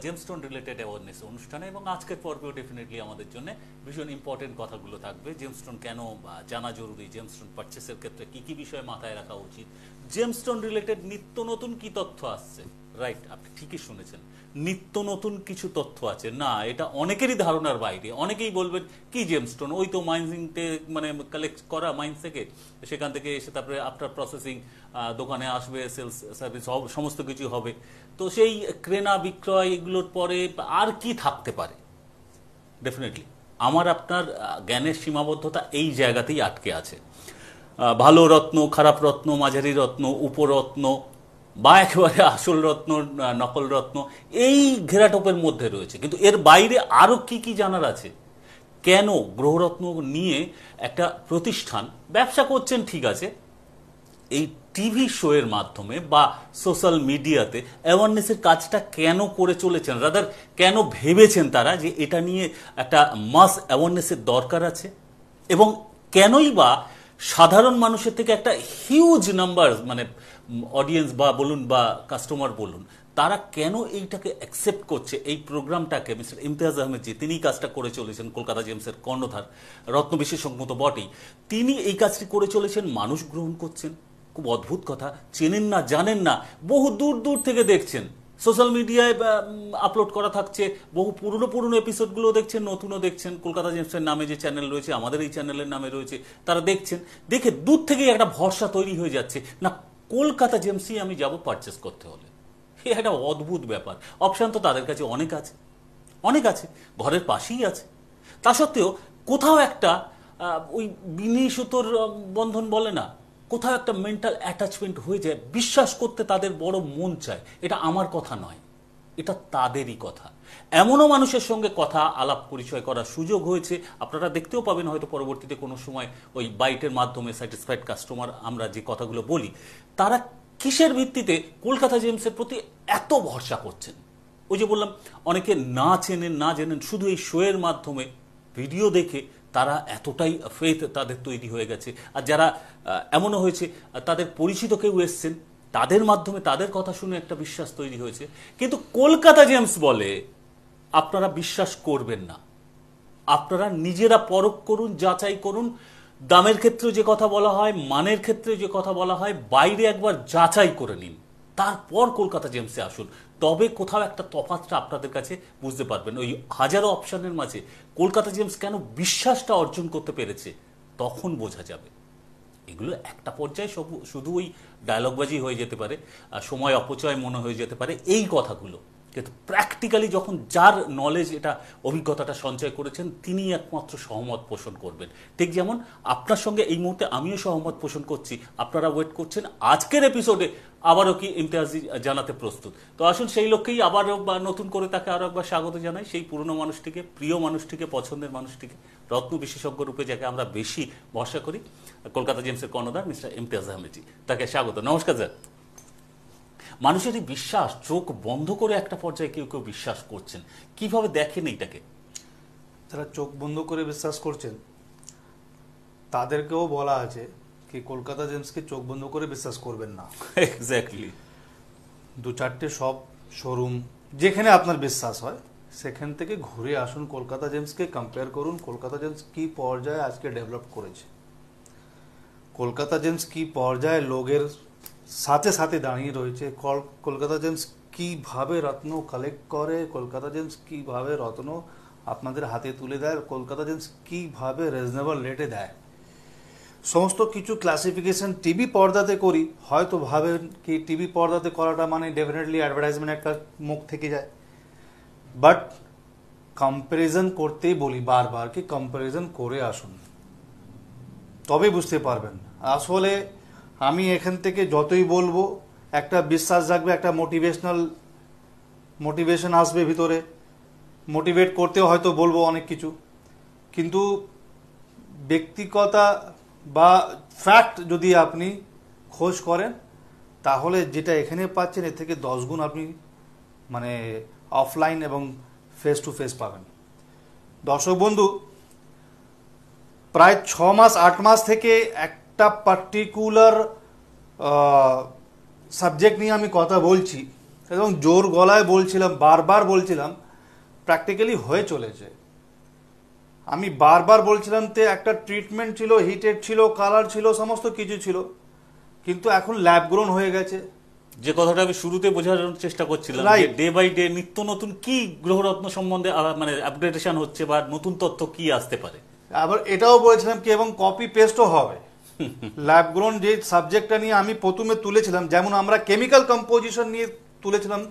Gemstone related awareness অনুষ্ঠানে এবং আজকের পর্বেও ডেফিনেটলি আমাদের জন্য ভীষণ ইম্পর্টেন্ট কথাগুলো থাকবে। জেমস্টোন কেন জানা জরুরি, জেমস্টোন পারচেসের ক্ষেত্রে কি কি বিষয় মাথায় রাখা উচিত, জেমস্টোন রিলেটেড নিত্য নতুন কি তথ্য আসছে। রাইট, আপনি ঠিকই শুনেছেন, নিত্য নতুন কিছু তথ্য আছে। না, এটা অনেকেরই ধারণার বাইরে। অনেকেই বলবেন কি জেমস্টোন, ওই তো মাইনিংতে মানে কালেক্ট করা মাইন্স থেকে, সেখান থেকে এসে তারপরে আফটার প্রসেসিং দোকানে আসবে, সেলস সার্ভিস সমস্ত কিছু হবে। তো সেই ক্রেনা বিক্রয় এগুলোর পরে আর কি থাকতে পারে? ডেফিনেটলি আমার আপনার জ্ঞানের সীমাবদ্ধতা এই জায়গাতেই আটকে আছে। ভালো রত্ন, খারাপ রত্ন, মাঝারি রত্ন, উপরত্ন বা একেবারে আসল রত্ন, নকল রত্ন, এই ঘেরাটোপের মধ্যে রয়েছে। কিন্তু এর বাইরে আরও কি কি জানার আছে। কেন গ্রহরত্ন নিয়ে একটা প্রতিষ্ঠান ব্যবসা করছেন, ঠিক আছে, এই টিভি শো এর মাধ্যমে বা সোশ্যাল মিডিয়াতে অ্যাওয়ারনেসের কাজটা কেন করে চলেছেন, রাদার কেন ভেবেছেন তারা যে এটা নিয়ে একটা মাস অ্যাওয়ারনেসের দরকার আছে, এবং কেনই বা সাধারণ মানুষের থেকে একটা হিউজ নাম্বার মানে অডিয়েন্স বা বলুন বা কাস্টমার বলুন, তারা কেন এইটাকে অ্যাকসেপ্ট করছে, এই প্রোগ্রামটাকে। মিস্টার ইমতিয়াজ আহমেদ জি, তিনি কাজটা করে চলেছেন, কলকাতা জেমসের কর্ণধার, রত্ন বিশেষজ্ঞ তো বটেই, তিনি এই কাজটি করে চলেছেন, মানুষ গ্রহণ করছেন। খুব অদ্ভুত কথা, চেনেন না, জানেন না, বহু দূর দূর থেকে দেখছেন, সোশ্যাল মিডিয়ায় আপলোড করা থাকছে, বহু পুরনো এপিসোডগুলো দেখছেন, নতুনও দেখছেন। কলকাতা জেমসের নামে যে চ্যানেল রয়েছে, আমাদের এই চ্যানেলের নামে রয়েছে, তারা দেখছেন, দেখে দূর থেকেই একটা ভরসা তৈরি হয়ে যাচ্ছে, না কলকাতা জেমসই আমি যাব পারচেস করতে হলে। এ একটা অদ্ভুত ব্যাপার। অপশান তো তাদের কাছে অনেক আছে, অনেক আছে, ঘরের পাশেই আছে। তা সত্ত্বেও কোথাও একটা ওই বিনি সুতোর বন্ধন বলে না, কোথাও একটা মেন্টাল অ্যাটাচমেন্ট হয়ে যায়, বিশ্বাস করতে তাদের বড় মন চায়। এটা আমার কথা নয়, এটা তাদেরই কথা। এমনও মানুষের সঙ্গে কথা আলাপ পরিচয় করার সুযোগ হয়েছে, আপনারা দেখতেও পাবেন হয়তো পরবর্তীতে কোনো সময় ওই বাইটের মাধ্যমে, স্যাটিসফাইড কাস্টমার আমরা যে কথাগুলো বলি, তারা কিসের ভিত্তিতে কলকাতা জেমসের প্রতি এত ভরসা করছেন। ওই যে বললাম, অনেকে না চেনেন, না জানেন, শুধু এই শোয়ের মাধ্যমে ভিডিও দেখে তারা এতটাই ফেথ তাদের তৈরি হয়ে গেছে। আর যারা এমনও হয়েছে তাদের পরিচিত কেউ এসছেন, তাদের মাধ্যমে তাদের কথা শুনে একটা বিশ্বাস তৈরি হয়েছে। কিন্তু কলকাতা জেমস বলে আপনারা বিশ্বাস করবেন না, আপনারা নিজেরা পরখ করুন, যাচাই করুন। দামের ক্ষেত্রে যে কথা বলা হয়, মানের ক্ষেত্রে যে কথা বলা হয়, বাইরে একবার যাচাই করে নিন, তারপর কলকাতা জেমসে আসুন। তবে কোথাও একটা তফাৎটা আপনাদের কাছে বুঝতে পারবেন। ওই হাজারো অপশনের মাঝে কলকাতা জেমস কেন বিশ্বাসটা অর্জন করতে পেরেছে, তখন বোঝা যাবে। এগুলো একটা পর্যায়ে শুধু ওই ডায়লগবাজি হয়ে যেতে পারে, সময় অপচয় মনে হয়ে যেতে পারে এই কথাগুলো, কিন্তু প্র্যাকটিক্যালি যখন যার নলেজ, এটা অভিজ্ঞতাটা সঞ্চয় করেছেন, তিনি একমাত্র সহমত পোষণ করবেন। ঠিক যেমন আপনার সঙ্গে এই মুহূর্তে আমিও সহমত পোষণ করছি, আপনারা ওয়েট করছেন আজকের এপিসোডে আবারও কি ইমতিয়াজি জানাতে প্রস্তুত। তো আসুন সেই লক্ষ্যেই আবারও নতুন করে তাকে আরও একবার স্বাগত জানাই, সেই পুরনো মানুষটিকে, প্রিয় মানুষটিকে, পছন্দের মানুষটিকে, রত্ন বিশেষজ্ঞ রূপে যাকে আমরা বেশি ভরসা করি, কলকাতা জেমসের কর্ণধার মিস্টার ইমতিয়াজ আহমেদ, তাকে স্বাগত। নমস্কার স্যার। মানুষের এই বিশ্বাস, চোখ বন্ধ করে একটা পর্যায়ে কেউ কেউ বিশ্বাস করছেন, কিভাবে দেখেন এইটাকে? যারা চোখ বন্ধ করে বিশ্বাস করছেন তাদেরকেও বলা আছে কি কলকাতা জেমসকে চোখ বন্ধ করে বিশ্বাস করবেন না। এক্স্যাক্টলি। দু চারটে সব শোরুম যেখানে আপনার বিশ্বাস হয় সেখান থেকে ঘুরে আসুন, কলকাতা জেমসকে কম্পেয়ার করুন, কলকাতা জেমস কি পর্যায়ে আজকে ডেভেলপ করেছে, কলকাতা জেমস কি পর্যায়ে লোকের সাথে সাথে দাঁড়িয়ে রয়েছে, কলকাতা জেমস কিভাবে রত্ন কালেক্ট করে, কলকাতা জেমস কিভাবে রত্ন আপনাদের হাতে তুলে দেয়, কলকাতা জেমস কিভাবে রিজনেবল রেটে দেয়। সমস্ত কিছু ক্লাসিফিকেশন টিভি পর্দাতে করি, হয়তো ভাবেন কি টিভি পর্দাতে করাটা মানে ডেফিনেটলি অ্যাডভার্টাইজমেন্ট একটা মুখ থেকে যায়, বাট কম্প্যারিজন করতেই বলি বারবার কি কম্প্যারিজন করে আসুন, তবে বুঝতে পারবেন। আসলে আমি এখান থেকে যতই বলবো একটা বিশ্বাস জাগবে, একটা মোটিভেশন আসবে ভিতরে, মোটিভেট করতেও হয়তো বলবো অনেক কিছু, কিন্তু ব্যক্তিগতা বা ফ্যাক্ট যদি আপনি খোঁজ করেন তাহলে যেটা এখানে পাচ্ছেন এর থেকে 10 গুণ আপনি মানে অফলাইন এবং ফেস টু ফেস পাবেন। দর্শক বন্ধু, প্রায় 6 মাস 8 মাস থেকে একটা পার্টিকুলার সাবজেক্ট নিয়ে আমি কথা বলছি, এবং জোর গলায় বলছিলাম, বারবার বলছিলাম, প্র্যাকটিক্যালি হয়ে চলেছে। আমি বারবার বলছিলাম যে একটা ট্রিটমেন্ট ছিল, হিটেড ছিল, কালার ছিল, সমস্ত কিছু ছিল, কিন্তু এখন ল্যাব গ্রোন হয়ে গেছে। যে কথাটা আমি শুরুতে বোঝানোর চেষ্টা করছিলাম, Right. ডে বাই ডে নিত্য নতুন কি গ্রহরত্ন সম্বন্ধে মানে আপগ্রেডেশন হচ্ছে বা নতুন তথ্য কি আসতে পারে। আবার এটাও বলেছিলাম কি এবং কপি পেস্টও হবে। ল্যাব গ্রোন যে সাবজেক্টটা নিয়ে আমি প্রথমে তুলেছিলাম, যেমন আমরা কেমিক্যাল কম্পোজিশন নিয়ে তুলেছিলাম,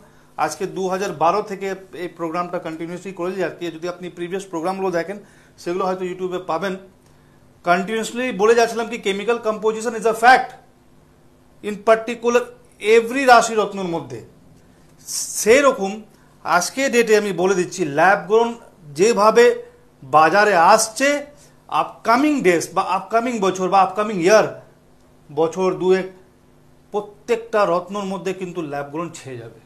আজকে 2012 থেকে এই প্রোগ্রামটা কন্টিনিউসলি করে যাচ্ছি। যদি আপনি প্রিভিয়াস প্রোগ্রামগুলো দেখেন সেগুলো হয়তো ইউটিউবে পাবেন। কন্টিনিউসলি বলে যাচ্ছিলাম কি chemical composition is a fact in particular every রাশি রত্নর মধ্যে। সেরকম আজকে ডেটে আমি বলে দিচ্ছি, ল্যাব গ্রোন যেভাবে বাজারে আসছে, আপকামিং ডেজ বা আপকামিং বছর বা আপকামিং ইয়ার, বছর দুয়েক, প্রত্যেকটা রত্নর মধ্যে কিন্তু ল্যাব গ্রোন ছেয়ে যাবে।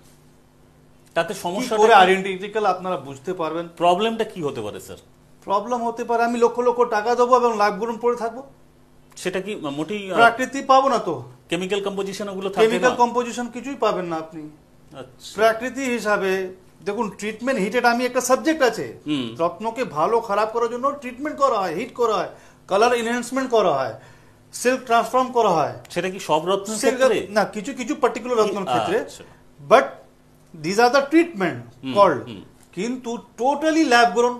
তাতে কি সমস্যা করে আইডেন্টিক্যাল আপনারা বুঝতে পারবেন। প্রবলেমটা কি হতে পারে স্যার? প্রবলেম হতে পারে আমি লক্ষ লক্ষ টাকা দেবো এবং ল্যাব গ্রোন পড়ে থাকবো, সেটা কি মোটেই প্রাকৃতিক পাবো না তো। কেমিক্যাল কম্পোজিশন ওগুলো থাকবে কেমিক্যাল না? কম্পোজিশন কিছুই পাবেন না আপনি। আচ্ছা। প্রাকৃতিক হিসাবে দেখুন, ট্রিটমেন্ট হিটেড আমি একটা সাবজেক্ট আছে, রত্নকে ভালো খারাপ করার জন্য ট্রিটমেন্ট করা হয়, হিট করা হয়, কালার এনহ্যান্সমেন্ট করা হয়, সিল্ক ট্রান্সফর্ম করা হয়। সেটা কি সব রত্নের সিল্ক ক্ষেত্রে? না, কিছু কিছু পার্টিকুলার রত্নের ক্ষেত্রে, আচ্ছা। But these are the treatment called. কিন্তু টোটালি ল্যাব গ্রোন,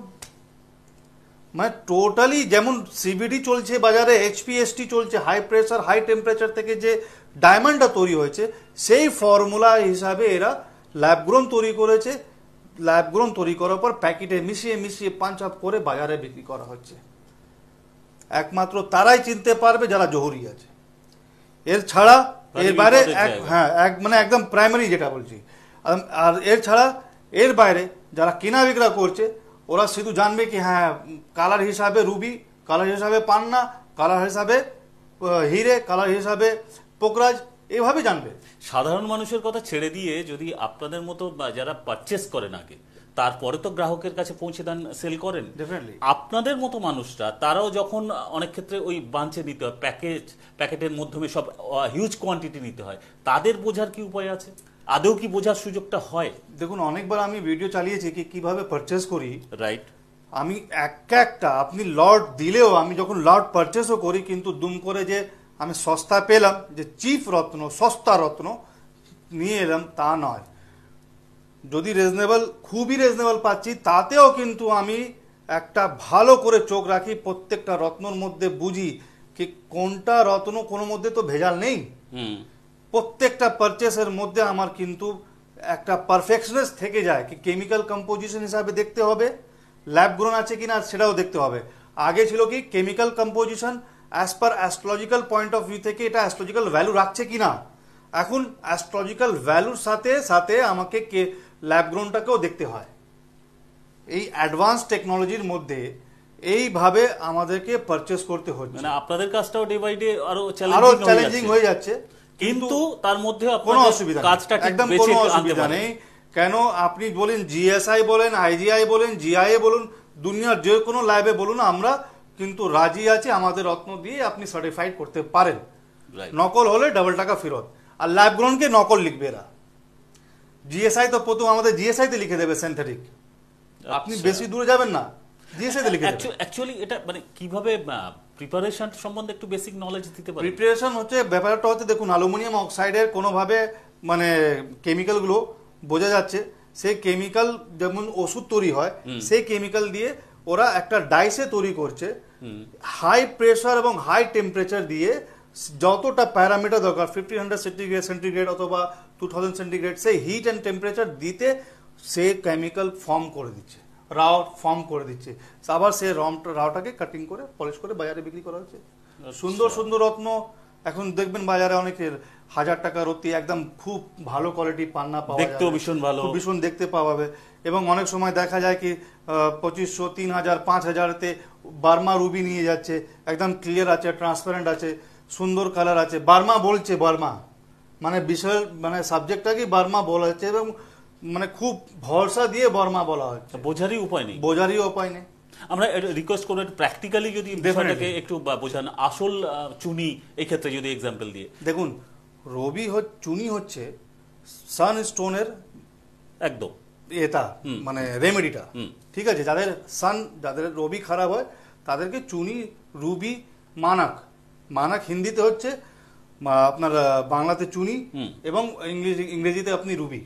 মানে টোটালি যেমন সিবিডি চলছে বাজারে, এইচপিএসটি চলছে, হাই প্রেসার হাই টেম্পারেচার থেকে যে ডায়মন্ডটা তৈরি হয়েছে, সেই ফর্মুলা হিসাবে এরা ল্যাব গ্রোন তৈরি করেছে। ল্যাব গ্রোন তৈরি করার পর প্যাকেটে মিশিয়ে মিশিয়ে পাঞ্চ আপ করে বাজারে বিক্রি করা হচ্ছে। একমাত্র তারাই চিনতে পারবে যারা জহুরি আছে। এর ছাড়া এর বাইরে মানে একদম প্রাইমারি যেটা বলছি, আর এর ছাড়া এর বাইরে যারা কেনা বিক্রা করছে, ওরা শুধু জানবে কি হ্যাঁ কালার হিসাবে রুবি, কালার হিসাবে পান্না, কালার হিসাবে হিরে, কালার হিসাবে পোকরাজ, এভাবে জানবে। সাধারণ মানুষের কথা ছেড়ে দিয়ে যদি আপনাদের মতো যারা পারচেস করেন আগে, তারপরে তো গ্রাহকের কাছে পৌঁছে দেন, সেল করেন, ডেফিনেটলি আপনাদের মতো মানুষরা তারাও যখন অনেক ক্ষেত্রে ওই বাঞ্চে নিতে হয়, প্যাকেটের মাধ্যমে সব হিউজ কোয়ান্টিটি নিতে হয়, তাদের বোঝার কি উপায় আছে? আদৌ কি বোঝার সুযোগটা হয়? দেখুন, অনেকবার আমি ভিডিও চালিয়েছি কি কিভাবে পারচেস করি। রাইট। আমি একটা আপনি লট দিলেও, আমি যখন লট পারচেসও করি, কিন্তু দুম করে যে আমি সস্তা পেলাম, যে চিপ রত্ন, সস্তা রত্ন নিয়ে এলাম, তা নয়। যদি রিজনেবল, খুবই রিজনেবল পাচ্ছি, তাতেও কিন্তু আমি একটা ভালো করে চোখ রাখি, প্রত্যেকটা রত্নর মধ্যে বুঝি কি কোনটা রত্ন, কোনো মধ্যে তো ভেজাল নেই। প্রত্যেকটা পারচেসের মধ্যে আমার কিন্তু একটা পারফেকশনেস থেকে যায় কি কেমিক্যাল কম্পোজিশন হিসাবে দেখতে হবে, ল্যাব গ্রোন আছে কিনা সেটাও দেখতে হবে। আগে ছিল কি chemical composition as per astrological point of view থেকে এটা অ্যাস্ট্রোলজিক্যাল ভ্যালু রাখছে কিনা। এখন অ্যাস্ট্রোলজিক্যাল ভ্যালুর সাথে সাথে আমাকে ল্যাব গ্রোনটাকেও দেখতে হয়। এই অ্যাডভান্স টেকনোলজির মধ্যে এইভাবে আমাদেরকে পারচেস করতে হচ্ছে। মানে আপনাদের কাজটাও ডে বাই ডে আরো চ্যালেঞ্জিং হয়ে যাচ্ছে, কিন্তু তার মধ্যে কোনো অসুবিধা কাজটা একদম কোনো অসুবিধা নেই। কেন আপনি বলেন জিএসআই বলেন, আইজিআই বলেন, জিআইএ বলুন, দুনিয়ার যে কোনো ল্যাবে বলুন, আমরা কিন্তু রাজি আছি আমাদের রত্ন দিয়ে আপনি সার্টিফাইড করতে পারেন। নকল হলে ডাবল টাকা ফেরত। আর ল্যাব গ্রোনকে নকল লিখবে এরা। জিএসআই তো প্রথম আমাদের জিএসআই তে লিখে দেবে সিনথেটিক, আপনি বেশি দূরে যাবেন না, জিএসআই তে লিখে দেবে। অ্যাকচুয়ালি এটা মানে কিভাবে প্রিপারেশন সম্বন্ধে একটু বেসিক নলেজ দিতে পারেন? প্রিপারেশন হচ্ছে, ব্যাপারটা হচ্ছে দেখুন, অ্যালুমিনিয়াম অক্সাইডের কোনোভাবে মানে কেমিক্যালগুলো বোঝা যাচ্ছে, সেই কেমিক্যাল যেমন ওষুধ তৈরি হয়, সেই কেমিক্যাল দিয়ে ওরা একটা ডাইসে তৈরি করছে। হাই প্রেসার এবং হাই টেম্পারেচার দিয়ে যতটা প্যারামিটার দরকার, 1500 সেন্টিগ্রেড অথবা 2000 সেন্টিগ্রেড, সেই হিট অ্যান্ড টেম্পারেচার দিতে সে কেমিক্যাল ফর্ম করে দিচ্ছে, রাও ফর্ম করে দিচ্ছে। আবার সে রাওটাকে কাটিং করে পলিশ করে বাজারে বিক্রি করা হচ্ছে। সুন্দর সুন্দর রত্ন এখন দেখবেন বাজারে অনেকের 1000 টাকা রত্তি, একদম খুব ভালো কোয়ালিটি পান্না পাওয়া যায়, দেখতেও ভীষণ ভালো, ভীষণ দেখতে পাওয়া যাবে। এবং অনেক সময় দেখা যায় কি 2500, 3000, 5000-তে বার্মা রুবি নিয়ে যাচ্ছে, একদম ক্লিয়ার আছে, ট্রান্সপারেন্ট আছে, সুন্দর কালার আছে, বার্মা বলছে, বার্মা মানে বিষয় মানে সাবজেক্টটাকে বার্মা বলা হচ্ছে, এবং মানে খুব ভরসা দিয়ে বার্মা বলা হচ্ছে। বোঝারই উপায় নেই, বোঝারই উপায় নেই। আমরা রিকোয়েস্ট করব প্র্যাকটিক্যালি যদি বিষয়টাকে একটু বোঝান, আসল চুনি এই ক্ষেত্রে যদি এক্সাম্পল দিয়ে। দেখুন, রবি চুনি হচ্ছে সানস্টোনের একদম এটা মানে রেমেডিটা, ঠিক আছে, যাদের রবি খারাপ হয় তাদেরকে চুনি, রুবি, মানাক, মানাক হিন্দিতে হচ্ছে আপনার বাংলাতে চুনি এবং ইংরেজিতে আপনি রুবি,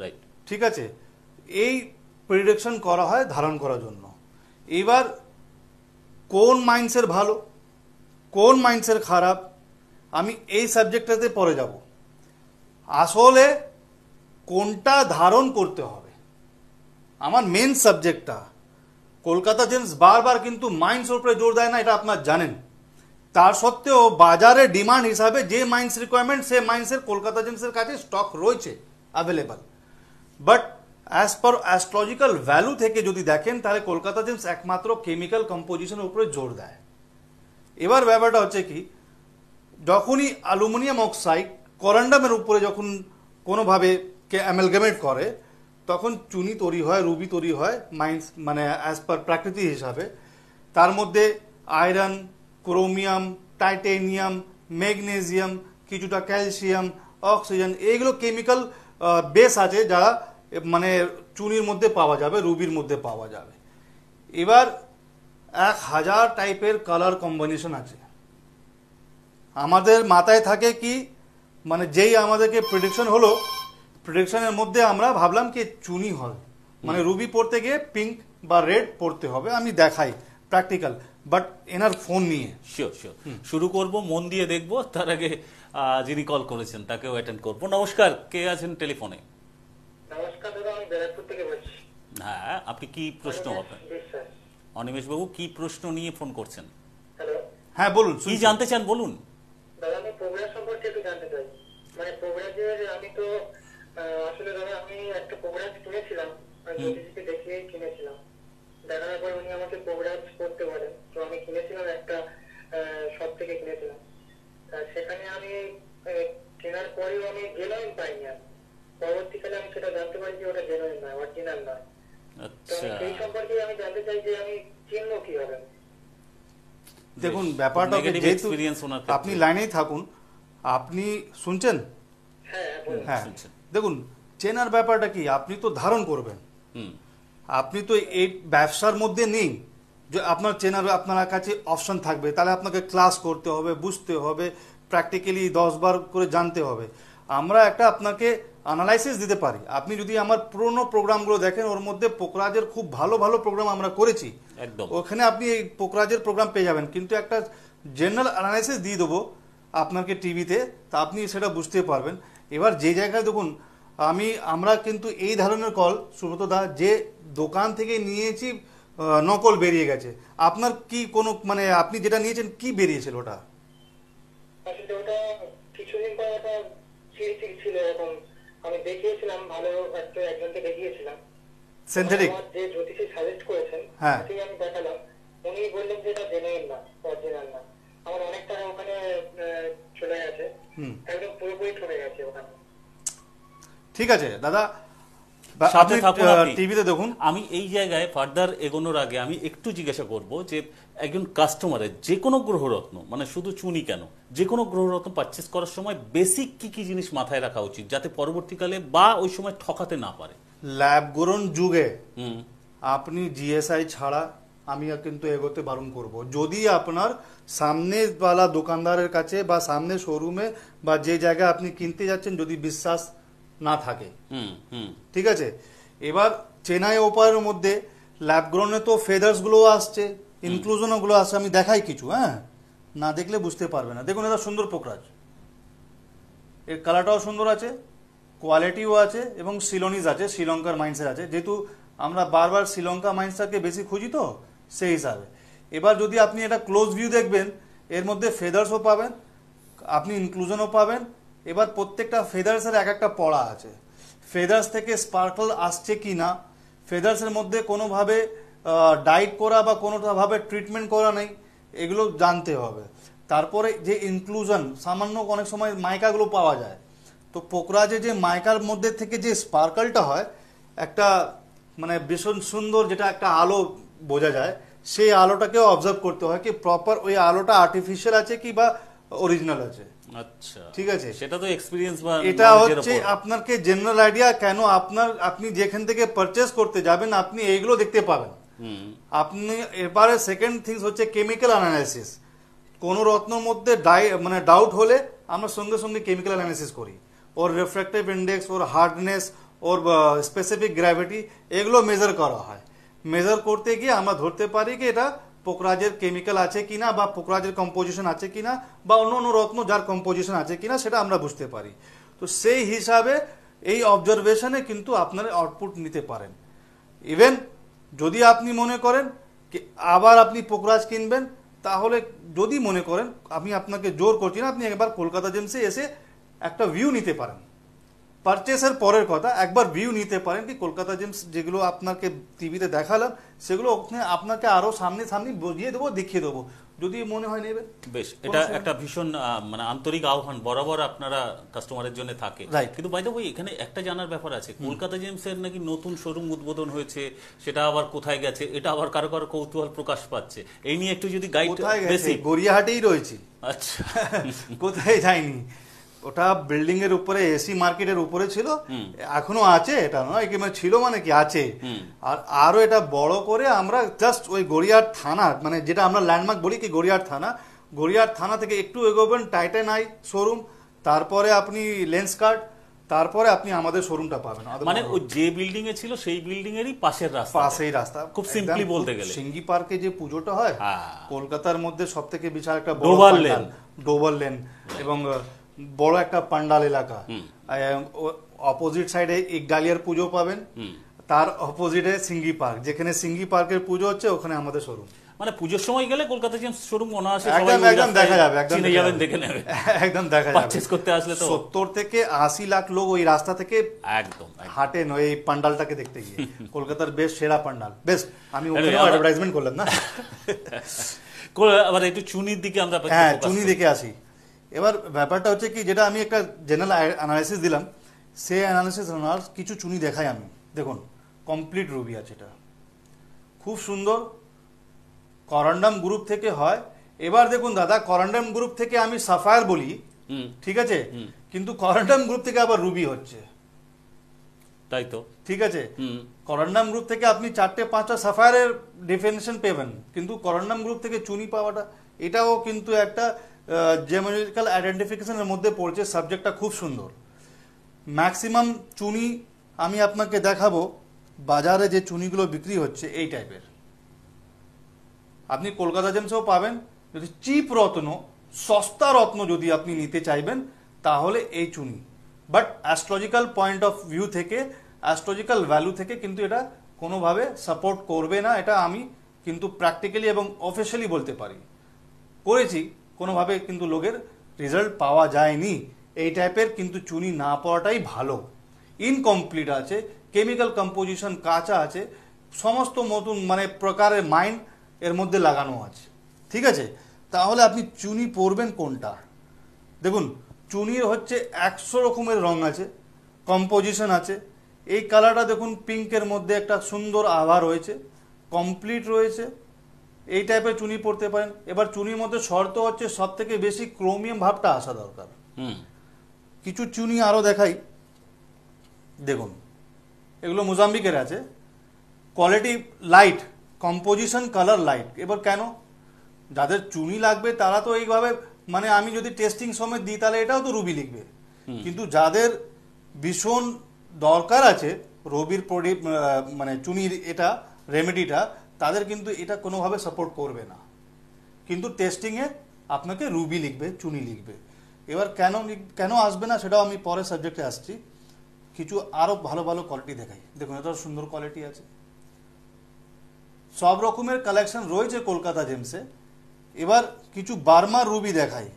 রাইট, ঠিক আছে। এই প্রিডিকশন করা হয় ধারণ করার জন্য। এবার কোন মাইন্ডসের ভালো, কোন মাইন্ডসের খারাপ, আমি এই সাবজেক্টটাতে পরে যাব। আসলে কোনটা ধারণ করতে হবে আমার মেন সাবজেক্টটা। কলকাতা জেমস বারবার কিন্তু মাইন্ডসের উপরে জোর দেয় না, এটা আপনার জানেন। তার সত্ত্বেও বাজারে ডিমান্ড হিসাবে যে মাইন্ডস রিকোয়ারমেন্ট, সে মাইন্ডসের কলকাতা জেমসের কাছে স্টক রয়েছে available. But as per astrological value থেকে যদি দেখেন তাহলে কলকাতা জেমস একমাত্র কেমিক্যাল কম্পোজিশনের উপরে জোর দেয়। এবার ব্যাপারটা হচ্ছে কি, যখনই অ্যালুমিনিয়াম অক্সাইড করান্ডামের উপরে যখন কোনোভাবে অ্যামালগামেট করে তখন চুনি তৈরি হয়, রুবি তৈরি হয় মাইন্স মানে অ্যাজ পার প্রাকৃতি হিসাবে। তার মধ্যে আয়রন, ক্রোমিয়াম, টাইটেনিয়াম, ম্যাগনেসিয়াম, কিছুটা ক্যালসিয়াম, অক্সিজেন, এইগুলো কেমিক্যাল বেস আছে যারা মানে চুনির মধ্যে পাওয়া যাবে, রুবির মধ্যে পাওয়া যাবে। এবার 1000 টাইপের কালার কম্বিনেশন আছে। আমাদের মাথায় থাকে কি, মানে যেই আমাদেরকে প্রেডিকশন হলো, প্রেডিকশনের মধ্যে আমরা ভাবলাম কি চুনি হয়, মানে রুবি পড়তে গিয়ে পিঙ্ক বা রেড পড়তে হবে। আমি দেখাই প্র্যাকটিক্যাল, বাট এনার ফোন নিয়ে শিওর শুরু করব, মন দিয়ে দেখব। তার আগে যিনি কল করেছেন তাকেও অ্যাটেন্ড করব। নমস্কার, কে আছেন টেলিফোনে? নমস্কার দাদা, আমি ব্যারাকপুর থেকে বলছি। হ্যাঁ, আপনি কি প্রশ্ন হবে? অনিমেষ বাবু, কি প্রশ্ন নিয়ে ফোন করছেন? হ্যালো, হ্যাঁ বলুন, কি জানতে চান বলুন। দাদা আমি প্রোগ্রাম সম্পর্কে একটু জানতে চাই। মানে প্রোগ্রামের আমি তো আসলে দাদা আমি একটা প্রোগ্রাম কিনেছিলাম, জ্যোতিষীকে দেখিয়ে কিনেছিলাম। দেখানোর পর উনি আমাকে প্রোগ্রাম করতে বলেন, তো আমি কিনেছিলাম একটা শপ থেকে কিনেছিলাম। সেখানে আমি কেনার পরেও আমি জেনুইন পাইনি। আর পরবর্তীকালে আমি সেটা জানতে পারি যে ওটা জেনুইন নয়, অরিজিনাল নয়। তো আমি সেই সম্পর্কে আমি জানতে চাই যে আমি চিনবো কিভাবে। দেখুন ব্যাপারটা যেহেতু আপনি লাইনেই থাকুন, আপনি শুনছেন? হ্যাঁ, দেখুন চেনার ব্যাপারটা কি, আপনি তো ধারণ করবেন, আপনি তো এই ব্যবসার মধ্যে নেই যে আপনার চেনার আপনার কাছে অপশন থাকবে। তাহলে আপনাকে ক্লাস করতে হবে, বুঝতে হবে, প্র্যাকটিক্যালি 10 বার করে জানতে হবে। আমরা একটা আপনাকে অ্যানালাইসিস দিতে পারি। আপনি যদি আমার পুরোনো প্রোগ্রামগুলো দেখেন, ওর মধ্যে পোকরাজের খুব ভালো ভালো প্রোগ্রাম আমরা করেছি, একদম ওখানে আপনি এই পোকরাজের প্রোগ্রাম পেয়ে যাবেন। কিন্তু একটা জেনারেল অ্যানালাইসিস দিয়ে দেবো আপনাকে টিভিতে, তা আপনি সেটা বুঝতে পারবেন। এবার যে জায়গায় দেখুন আমরা কিন্তু এই ধরনের কল, সুব্রত দা, যে দোকান থেকে নিয়েছি নকল বেরিয়ে গেছে। আপনার কি কোনো মানে আপনি যেটা নিয়েছেন কি বেরিয়েছিল ওটা? আসলে ওটা কিছুদিন পর ওটা ছিল এরকম, আমি দেখিয়েছিলাম, ভালো একজনকে দেখিয়েছিলাম, সিনথেটিক, যে জ্যোতিষী সাজেস্ট করেছেন হ্যাঁ সেটাই আমি দেখালাম। উনি বললেন যে এটা জেনুইন না, অরিজিনাল না। আমার অনেক টাকা ওখানে চলে গেছে, একদম পুরোপুরি ঠকে গেছে ওখানে। ঠিক আছে দাদা, সাথে থাকুন আপনি। টিভিতে দেখুন। আমি এই জায়গায় ফার্দার এগোনোর আগে আমি একটু জিজ্ঞাসা করব যে একজন কাস্টমারের যে কোনো গ্রহরত্ন, মানে শুধু চুনি কেন, যে কোনো গ্রহরত্ন পারচেস করার সময় বেসিক কি কি জিনিস মাথায় রাখা উচিত যাতে পরবর্তীকালে বা ওই সময় ঠকাতে না পারে? ল্যাব গ্রহণ যুগে আপনি জিএসআই ছাড়া আমি কিন্তু এগোতে বারণ করব। যদি আপনার সামনেওয়ালা দোকানদারের কাছে বা সামনে শোরুমে বা যে জায়গায় আপনি কিনতে যাচ্ছেন যদি বিশ্বাস না থাকে, ঠিক আছে। এবার চেনাই ওপারের মধ্যে ল্যাব গ্রহণে তো ফেদার্স গুলো আসছে, ইনক্লুশন গুলো আসছে। আমি দেখাই কিছু, হ্যাঁ, না দেখলে বুঝতে পারবে না। দেখুন এটা সুন্দর পোকরাজ, এর কালারটাও সুন্দর আছে, কোয়ালিটিও আছে এবং সিলোনিজ আছে, শ্রীলঙ্কার মাইন্ডসের আছে। যেহেতু আমরা বারবার শ্রীলঙ্কা মাইন্ডসটাকে বেশি খুঁজি তো সেই হিসাবে। এবার যদি আপনি এটা ক্লোজ ভিউ দেখবেন, এর মধ্যে ফেদার্সও পাবেন, আপনি ইনক্লুশনও পাবেন। এবার প্রত্যেকটা ফেদার্সের এক একটা পড়া আছে, ফেদার্স থেকে স্পার্কল আসছে কি না, ফেদার্সের মধ্যে কোনোভাবে ডাইট করা বা কোনোভাবে ট্রিটমেন্ট করা নেই, এগুলো জানতে হবে। তারপরে যে ইনক্লুশন, সামান্য অনেক সময় মাইকাগুলো পাওয়া যায়, তো পোকরাজে যে মাইকার মধ্যে থেকে যে স্পার্কলটা হয়, একটা মানে ভীষণ সুন্দর, যেটা একটা আলো বোঝা যায়, সেই আলোটাকেও অবজার্ভ করতে হয় কি প্রপার ওই আলোটা আর্টিফিশিয়াল আছে কি বা অরিজিনাল আছে। আচ্ছা, ঠিক আছে? সেটা তো এক্সপেরিয়েন্স বা এটা knowledge এর হচ্ছে উপর। আপনাকে জেনারেল আইডিয়া, কেন আপনি যেখান থেকে পারচেস করতে যাবেন আপনি এইগুলো দেখতে পাবেন। হুম, আপনি এবারে সেকেন্ড থিংস হচ্ছে কেমিক্যাল অ্যানালাইসিস। কোন রত্নের মধ্যে মানে ডাউট হলে আমরা সঙ্গে সঙ্গে কেমিক্যাল অ্যানালাইসিস করি, ওর রিফ্র্যাক্টিভ ইন্ডেক্স, ওর হার্ডনেস, ওর স্পেসিফিক গ্র্যাভিটি, এগুলো মেজার করা হয়। মেজার করতে গিয়ে আমরা ধরতে পারি কি এটা পোকরাজের কেমিক্যাল আছে কিনা, বা পোকরাজের কম্পোজিশন আছে কিনা, বা অন্য অন্য রত্ন যার কম্পোজিশন আছে কিনা, সেটা আমরা বুঝতে পারি। তো সেই হিসাবে এই অবজারভেশনে কিন্তু আপনারা আউটপুট নিতে পারেন। ইভেন যদি আপনি মনে করেন কি আবার আপনি পোকরাজ কিনবেন, তাহলে যদি মনে করেন, আমি আপনাকে জোর করছি না, আপনি একবার কলকাতা জেমসে এসে একটা ভিউ নিতে পারেন। পারচেসের পরের কথা, একবার ভিউ নিতে পারেন কি কলকাতা জেমস যেগুলো আপনাকে টিভিতে দেখালাম সেগুলো ওখানে আপনাকে আরো সামনে সামনে বুঝিয়ে দেবো, দেখিয়ে দেবো, যদি মনে হয় নেবেন। বেশ, এটা একটা ভীষণ মানে আন্তরিক আহ্বান বরাবর আপনারা কাস্টমারের জন্য থাকে। Right. কিন্তু বাই দ্য ওয়ে এখানে একটা জানার ব্যাপার আছে, কলকাতা জেমসের নাকি নতুন শোরুম উদ্বোধন হয়েছে, সেটা আবার কোথায় গেছে, এটা আবার কারো কারো কৌতূহল প্রকাশ পাচ্ছে, এই নিয়ে একটু যদি গাইড কোথায় গেছে? বেশি। গড়িয়াহাটেই রয়েছে। আচ্ছা, কোথায় যায়নি, ওটা বিল্ডিং এর উপরে, এসি মার্কেটের উপরে ছিল, এখনো আছে, এটা নয় কি মানে ছিল মানে কি আছে। আর আরো এটা বড় করে আমরা জাস্ট ওই গড়িয়াহাট থানা, মানে যেটা আমরা ল্যান্ডমার্ক বলি কি গড়িয়াহাট থানা, গড়িয়াহাট থানা থেকে একটু এগোবেন টাইটান আই শোরুম, তারপরে আপনি লেন্স কার্ড, তারপরে আপনি আমাদের শোরুমটা পাবেন। মানে ওই যে বিল্ডিং এ ছিল সেই বিল্ডিং এরই পাশের রাস্তা, পাশেই রাস্তা। খুব সিম্পলি একদম বলতে গেলে সিঙ্গি পার্কে যে পুজোটা হয় হ্যাঁ। কলকাতার মধ্যে সব থেকে বিশাল একটা বড় ডোবার পান্ডাল, লেন। ডোবার লেন, এবং বড় একটা পান্ডাল এলাকা। অপোজিট সাইডে ইকডালিয়ার পুজো পাবেন, তার অপোজিটে সিঙ্গি পার্ক, যেখানে সিঙ্গি পার্কের পুজো হচ্ছে ওখানে আমাদের শোরুম। মানে পুজোর সময় গেলে কলকাতা জেমস শোরুম অনায়াসে একদম সবাই ওই একদম রাস্তায় দেখা যাবে, একদম চিনে দেখা যাবেন, যাবে। দেখে নেবেন। একদম দেখা যাবে। পারচেজ করতে আসলে তো 70 থেকে 80 লাখ লোক ওই রাস্তা থেকে একদম হাঁটেন ওই পান্ডালটাকে দেখতে গিয়ে। কলকাতার বেশ সেরা পান্ডাল। বেশ, আমি আরে, ওখানে আমরা- অ্যাডভার্টাইজমেন্ট করলাম না। আবার একটু চুনির দিকে আমরা একটু হ্যাঁ, focus চুনি করি। দেখে আসি। এবার ব্যাপারটা হচ্ছে কি, যেটা আমি একটা জেনারেল অ্যানালাইসিস দিলাম, সেই অ্যানালাইসিস কিছু চুনি দেখাই আমি। দেখুন, কমপ্লিট রুবি আছে, এটা খুব সুন্দর, করান্ডাম গ্রুপ থেকে হয়। এবার দেখুন দাদা, করান্ডাম গ্রুপ থেকে আমি সাফায়ার বলি, ঠিক আছে, কিন্তু করান্ডাম গ্রুপ থেকে আবার রুবি হচ্ছে, তাই তো। ঠিক আছে। করান্ডাম গ্রুপ থেকে আপনি 4-5টা সাফায়ারের ডেফিনেশন পেবেন, কিন্তু করান্ডাম গ্রুপ থেকে চুনি পাওয়াটা, এটাও কিন্তু একটা জিওমেট্রিক্যাল আইডেন্টিফিকেশনের মধ্যে পড়ছে। সাবজেক্টটা খুব সুন্দর। ম্যাক্সিমাম চুনি আমি আপনাকে দেখাবো, বাজারে যে চুনিগুলো বিক্রি হচ্ছে এই টাইপের, আপনি কলকাতা জেমসেও পাবেন। যদি চিপ রত্ন, সস্তা রত্ন যদি আপনি নিতে চাইবেন, তাহলে এই চুনি। But astrological point of view থেকে, অ্যাস্ট্রোলজিক্যাল ভ্যালু থেকে কিন্তু এটা কোনোভাবে সাপোর্ট করবে না। এটা আমি কিন্তু প্র্যাকটিক্যালি এবং অফিসিয়ালি বলতে পারি, করেছি, কোনোভাবে কিন্তু লোকের রেজাল্ট পাওয়া যায়নি। এই টাইপের কিন্তু চুনি না পড়াটাই ভালো। ইনকমপ্লিট আছে, কেমিক্যাল কম্পোজিশন কাঁচা আছে, সমস্ত মতন মানে প্রকারের মাইন্ড এর মধ্যে লাগানো আছে, ঠিক আছে। তাহলে আপনি চুনি পরবেন কোনটা? দেখুন, চুনির হচ্ছে 100 রকমের রং আছে, কম্পোজিশন আছে। এই কালারটা দেখুন, পিঙ্কের মধ্যে একটা সুন্দর আভা রয়েছে, কমপ্লিট রয়েছে। এই টাইপের চুনি পড়তে পারেন। এবার চুনির মধ্যে শর্ত হচ্ছে সব থেকে বেশি ক্রোমিয়াম ভাবটা আসা দরকার। কিছু চুনি আরো দেখাই, দেখুন, এগুলো মোজাম্বিকের আছে, quality light, composition colour light. এবার কেন যাদের চুনি লাগবে তারা তো এইভাবে, মানে আমি যদি টেস্টিং সমেত দিই তাহলে এটাও তো রুবি লিখবে, কিন্তু যাদের ভীষণ দরকার আছে রবির মানে চুনির এটা রেমেডিটা, তাদের কিন্তু এটা কোনোভাবে সাপোর্ট করবে না, কিন্তু টেস্টিংয়ে আপনাকে রুবি লিখবে, চুনি লিখবে। এবার কেন আসবে না সেটাও আমি পরের সাবজেক্টে আসছি। কিছু আরো ভালো ভালো কোয়ালিটি দেখাই। দেখুন, এটা সুন্দর কোয়ালিটি আছে, সব রকমের কালেকশন রয়েছে কলকাতা জেমসে। এবার কিছু বার্মা রুবি দেখাই।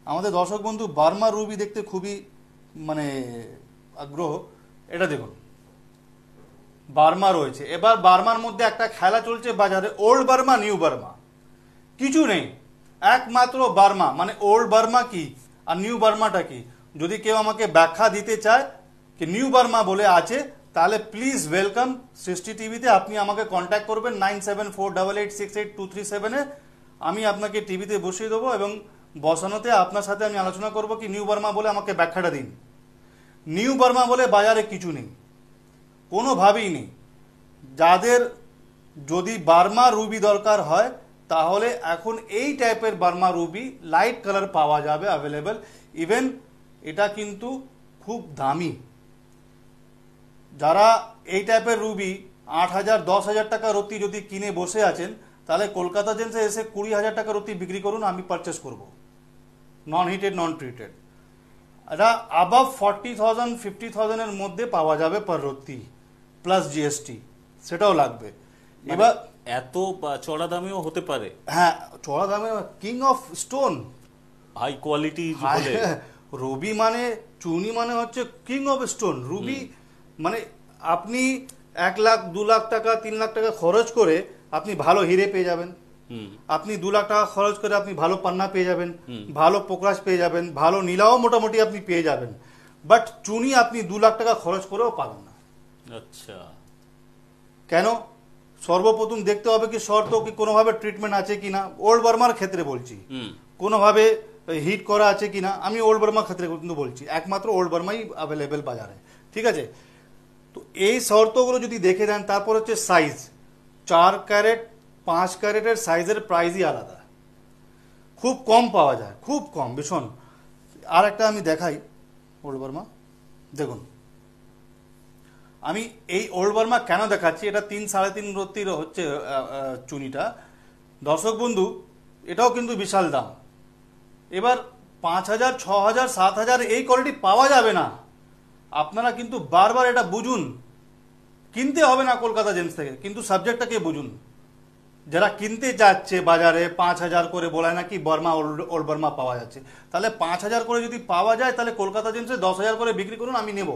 আমাদের দর্শক বন্ধু বার্মা রুবি দেখতে খুবই মানে আগ্রহ। এটা দেখুন, বার্মা রয়েছে। এবার বার্মার মধ্যে একটা খেলা চলছে বাজারে, ওল্ড বার্মা, নিউ বার্মা। কিছু নেই, একমাত্র বার্মা। মানে ওল্ড বার্মা কি আর নিউ বার্মাটা কি, যদি কেউ আমাকে ব্যাখ্যা দিতে চায় কি নিউ বার্মা বলে আছে, তাহলে প্লিজ ওয়েলকাম সৃষ্টি টিভিতে। আপনি আমাকে কন্ট্যাক্ট করবেন 9748868237-এ। আমি আপনাকে টিভিতে বসিয়ে দেবো এবং বসানোতে আপনার সাথে আমি আলোচনা করব কি নিউ বার্মা বলে আমাকে ব্যাখ্যাটা দিন। নিউ বার্মা বলে বাজারে কিছু নেই, কোনোভাবেই নেই। যাদের যদি বার্মা রুবি দরকার হয় তাহলে এখন এই টাইপের বার্মা রুবি লাইট কালার পাওয়া যাবে অ্যাভেলেবেল। ইভেন এটা কিন্তু খুব দামি। যারা এই টাইপের রুবি 8,000 10,000 টাকা রত্তি যদি কিনে বসে আছেন, তাহলে কলকাতা জেন্সে এসে 20,000 টাকা রত্তি বিক্রি করুন, আমি পারচেস করব। নন হিটেড নন ট্রিটেড এটা অ্যাবাভ 40,000 50,000 এর মধ্যে পাওয়া যাবে পার রত্তি, প্লাস জিএসটি সেটাও লাগবে। এবার এত চড়া দামেও হতে পারে? হ্যাঁ, চড়া দামে king of stone, high quality হলে রুবি মানে চুনি মানে হচ্ছে কিং অফ স্টোন। রুবি মানে আপনি 1 লাখ 2 লাখ টাকা 3 লাখ টাকা খরচ করে আপনি ভালো হিরে পেয়ে যাবেন, আপনি 2 লাখ টাকা খরচ করে আপনি ভালো পান্না পেয়ে যাবেন, ভালো পোকরাজ পেয়ে যাবেন, ভালো নীলাও মোটামুটি আপনি পেয়ে যাবেন। বাট চুনি আপনি 2 লাখ টাকা খরচ করেও পাবেন না। আচ্ছা, কেন? সর্বপ্রথম দেখতে হবে কি শর্ত কি কোনোভাবে ট্রিটমেন্ট আছে কিনা। ওল্ড বার্মার ক্ষেত্রে বলছি, কোনোভাবে হিট করা আছে কিনা। আমি ওল্ড বার্মার ক্ষেত্রে কিন্তু বলছি, একমাত্র ওল্ড বার্মাই অ্যাভেলেবেল বাজারে, ঠিক আছে? তো এই শর্তগুলো যদি দেখে দেন, তারপর হচ্ছে সাইজ। 4 ক্যারেট 5 ক্যারেটের সাইজের প্রাইসই আলাদা, খুব কম পাওয়া যায়, খুব কম ভীষণ। আর একটা আমি দেখাই ওল্ড বার্মা, দেখুন আমি এই ওল্ড বার্মা কেন দেখাচ্ছি। এটা 3 3.5 রত্তির হচ্ছে চুনিটা। দর্শক বন্ধু, এটাও কিন্তু বিশাল দাম। এবার 5,000 6,000 7,000 এই কোয়ালিটি পাওয়া যাবে না। আপনারা কিন্তু বারবার এটা বুঝুন, কিনতে হবে না কলকাতা জেন্স থেকে, কিন্তু সাবজেক্টটাকে বুঝুন। যারা কিনতে যাচ্ছে বাজারে 5,000 করে বলায় নাকি বার্মা ওল্ড বার্মা পাওয়া যাচ্ছে, তাহলে 5,000 করে যদি পাওয়া যায় তাহলে কলকাতা জেন্সে 10,000 করে বিক্রি করুন, আমি নেব,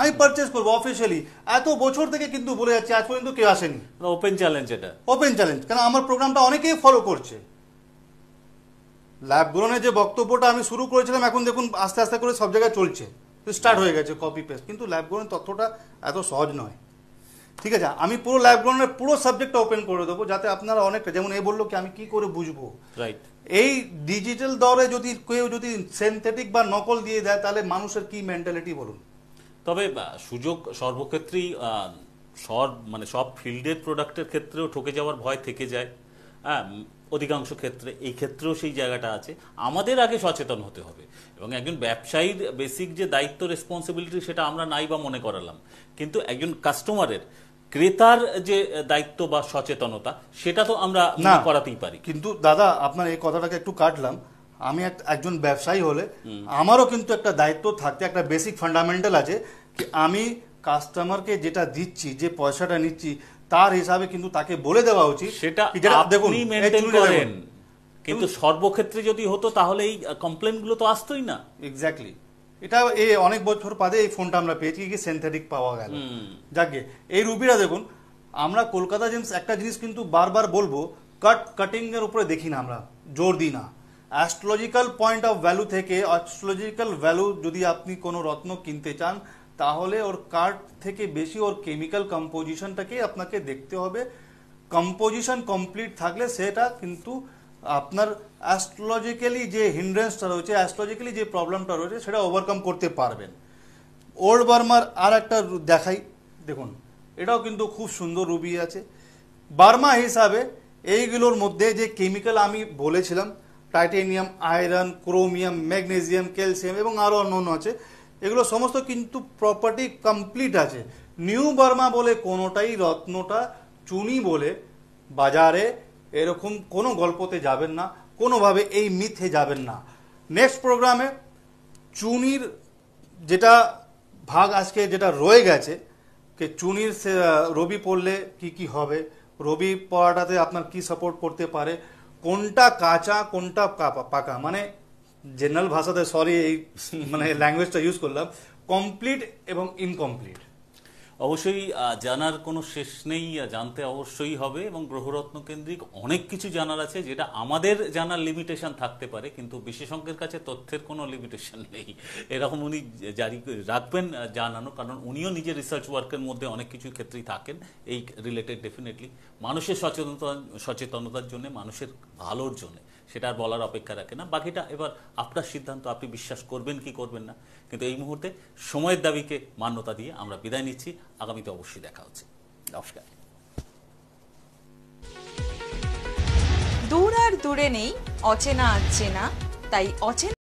আমি পারচেস করবো অফিসিয়ালি। এত বছর থেকে কিন্তু বলে যাচ্ছে, আজ পর্যন্ত কেউ আসেনি। ওপেন চ্যালেঞ্জ, এটা ওপেন চ্যালেঞ্জ। কারণ আমার প্রোগ্রামটা অনেকেই ফলো করছে। ল্যাব গ্রোনের যে বক্তব্যটা আমি শুরু করেছিলাম, এখন দেখুন আস্তে আস্তে করে সব জায়গায় চলছে, স্টার্ট হয়ে গেছে কপি পেস্ট। কিন্তু ল্যাব গ্রোনের তথ্যটা এত সহজ নয়, ঠিক আছে? আমি পুরো ল্যাব গ্রোনের পুরো সাবজেক্টটা ওপেন করে দেবো, যাতে আপনারা অনেকটা, যেমন এই বললো কি আমি কি করে বুঝবো। রাইট। এই ডিজিটাল দরে যদি কেউ যদি সিনথেটিক বা নকল দিয়ে দেয়, তাহলে মানুষের কি মেন্টালিটি বলুন। তবে সুযোগ সর্বক্ষেত্রেই মানে সব ফিল্ডের প্রোডাক্টের ক্ষেত্রেও ঠকে যাওয়ার ভয় থেকে যায়। হ্যাঁ, অধিকাংশ ক্ষেত্রে এই ক্ষেত্রেও সেই জায়গাটা আছে। আমাদের আগে সচেতন হতে হবে, এবং একজন ব্যবসায়ীর বেসিক যে দায়িত্ব রেসপন্সিবিলিটি সেটা আমরা নাই বা মনে করালাম, কিন্তু একজন কাস্টমারের, ক্রেতার যে দায়িত্ব বা সচেতনতা সেটা তো আমরা না করাতেই পারি। কিন্তু দাদা, আপনার এই কথাটাকে একটু কাটলাম। আমি একজন ব্যবসায়ী হলে আমারও কিন্তু একটা দায়িত্ব থাকতে, একটা বেসিক ফান্ডামেন্টাল আছে কি আমি কাস্টমারকে যেটা দিচ্ছি, যে পয়সাটা নিচ্ছি, তার হিসাবে কিন্তু তাকে বলে দেওয়া উচিত। সেটা দেখুন আপনি মেইনটেইন করেন, কিন্তু সর্বক্ষেত্রে যদি হতো তাহলে এই কমপ্লেইনগুলো তো আসতোই না। এক্স্যাক্টলি। এটা অনেক বছর বাদে এই ফোনটা আমরা পেয়েছি কি সিনথেটিক পাওয়া গেল। যাকে এই রুবিটা দেখুন, আমরা কলকাতা জেন্স একটা জিনিস কিন্তু বারবার বলবো, কাটিং এর উপরে দেখি না, আমরা জোর দিই না। অ্যাস্ট্রোলজিক্যাল পয়েন্ট অফ ভ্যালু থেকে, অ্যাস্ট্রোলজিক্যাল ভ্যালু যদি আপনি কোনো রত্ন কিনতে চান, তাহলে ওর কাট থেকে বেশি ওর কেমিক্যাল কম্পোজিশনটাকে আপনাকে দেখতে হবে। কম্পোজিশন কমপ্লিট থাকলে সেটা কিন্তু আপনার অ্যাস্ট্রোলজিক্যালি যে হিন্ড্রেন্সটা রয়েছে, অ্যাস্ট্রোলজিক্যালি যে প্রবলেমটা রয়েছে, সেটা ওভারকাম করতে পারবেন। ওল্ড বার্মার আর একটা দেখাই, দেখুন এটাও কিন্তু খুব সুন্দর রুবি আছে। বার্মা হিসাবে এইগুলোর মধ্যে যে কেমিক্যাল আমি বলেছিলাম, titanium, iron, chromium, magnesium, calcium এবং আরও অন্য আছে, এগুলো সমস্ত কিন্তু প্রপার্টি কমপ্লিট আছে। নিউ বার্মা বলে কোনোটাই রত্নটা চুনি বলে বাজারে এরকম কোনো গল্পতে যাবেন না, কোনোভাবে এই মিথে যাবেন না। নেক্সট প্রোগ্রামে চুনির যেটা ভাগ আজকে যেটা রয়ে গেছে, যে চুনির রবি পড়লে কি কি হবে, রবি পড়াটাতে আপনার কি সাপোর্ট করতে পারে, কোনটা কাঁচা কোনটা পাকা, মানে জেনারেল ভাষাতে, সরি এই মানে ল্যাঙ্গুয়েজটা ইউজ করলাম, কমপ্লিট এবং ইনকমপ্লিট। অবশ্যই জানার কোনো শেষ নেই, জানতে অবশ্যই হবে, এবং গ্রহরত্ন কেন্দ্রিক অনেক কিছু জানার আছে যেটা আমাদের জানার লিমিটেশন থাকতে পারে, কিন্তু বিশেষজ্ঞের কাছে তথ্যের কোনো লিমিটেশন নেই, এরকম উনি জারি রাখবেন জানানো, কারণ উনিও নিজের রিসার্চ ওয়ার্কের মধ্যে অনেক কিছু ক্ষেত্রেই থাকেন এই রিলেটেড। ডেফিনেটলি মানুষের সচেতনতার জন্য, মানুষের ভালোর জন্য সেটা আর বলার অপেক্ষা রাখে না। বাকিটা এবার আপনার সিদ্ধান্ত, আপনি বিশ্বাস করবেন কি করবেন না। কিন্তু এই মুহূর্তে সময়ের দাবিকে মান্যতা দিয়ে আমরা বিদায় নিচ্ছি। আগামীতে অবশ্যই দেখা হচ্ছে। নমস্কার। দূর আর দূরে নেই অচেনা আচেনা, তাই অচেনা